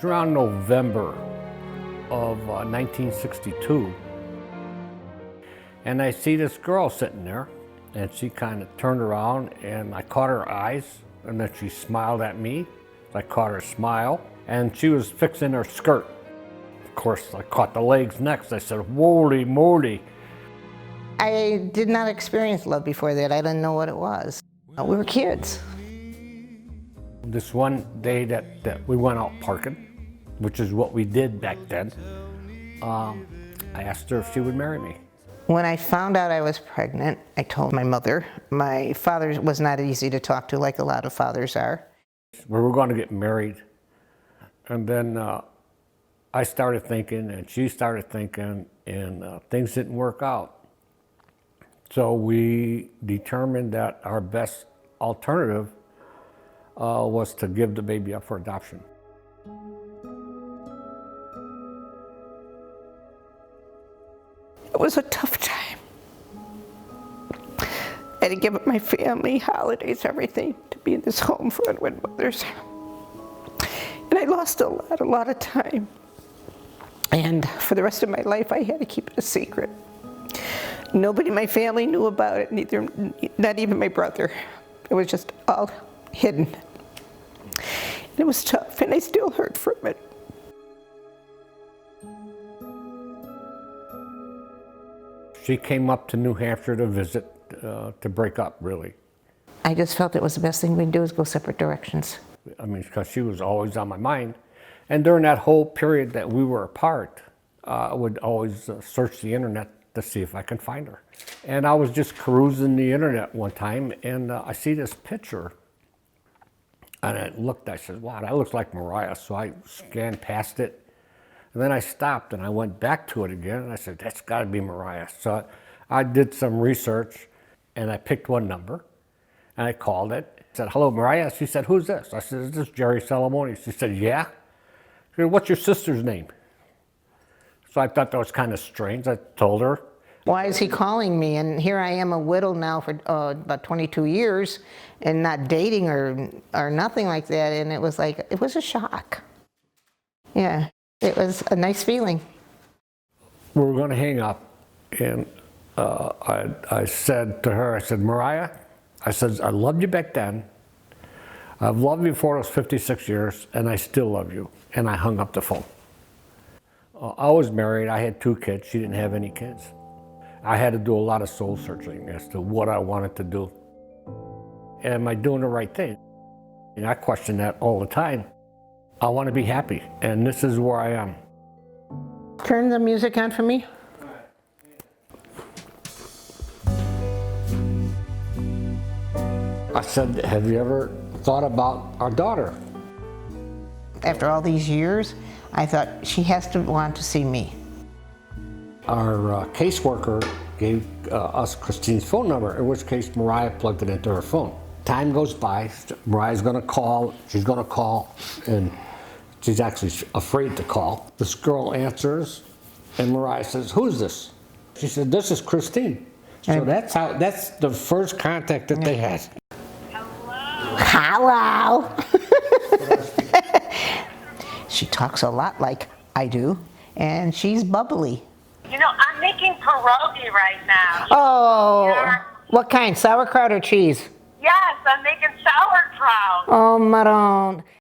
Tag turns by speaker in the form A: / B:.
A: around November of 1962, and I see this girl sitting there, and she kind of turned around, and I caught her eyes, and then she smiled at me. I caught her smile, and she was fixing her skirt. Of course, I caught the legs next. I said, "Holy moly!"
B: I did not experience love before that. I didn't know what it was. We were kids.
A: This one day that we went out parking, which is what we did back then, I asked her if she would marry me.
B: When I found out I was pregnant, I told my mother. My father was not easy to talk to, like a lot of fathers are.
A: We were going to get married, and then I started thinking, and she started thinking, and things didn't work out. So we determined that our best alternative was to give the baby up for adoption.
B: It was a tough time. I had to give up my family, holidays, everything, to be in this home for unwed mothers. And I lost a lot of time. And for the rest of my life, I had to keep it a secret. Nobody in my family knew about it, not even my brother. It was just all hidden. And it was tough, and I still hurt from it.
A: She came up to New Hampshire to visit, to break up, really.
B: I just felt it was the best thing we could do is go separate directions.
A: I mean, because she was always on my mind. And during that whole period that we were apart, I would always search the internet to see if I can find her. And I was just cruising the internet one time, and I see this picture. And I looked, I said, wow, that looks like Mariah. So I scanned past it. And then I stopped and I went back to it again, and I said, that's got to be Mariah. So I did some research, and I picked one number, and I called it. I said, hello, Mariah. She said, who's this? I said, this is Gerry Salomone. She said, yeah. She said, what's your sister's name? So I thought that was kind of strange. I told her.
B: Why is he calling me? And here I am, a widow now for about 22 years, and not dating or nothing like that. And it was like, it was a shock. Yeah, it was a nice feeling.
A: We were going to hang up, and I said to her, I said, Mariah, I said, I loved you back then. I've loved you for those 56 years, and I still love you. And I hung up the phone. I was married. I had 2 kids. She didn't have any kids. I had to do a lot of soul searching as to what I wanted to do. Am I doing the right thing? And I question that all the time. I want to be happy, and this is where I am.
B: Turn the music on for me.
A: I said, have you ever thought about our daughter?
B: After all these years, I thought she has to want to see me.
A: Our caseworker gave us Christine's phone number, in which case Mariah plugged it into her phone. Time goes by, Mariah's gonna call, she's gonna call, and she's actually afraid to call. This girl answers, and Mariah says, who's this? She said, this is Christine. So that's the first contact that they had.
B: Hello. She talks a lot like I do, and she's bubbly.
C: You know, I'm making pierogi right now.
B: Oh,
C: Yeah.
B: What kind? Sauerkraut or cheese?
C: Yes, I'm making sauerkraut.
B: Oh, Maron.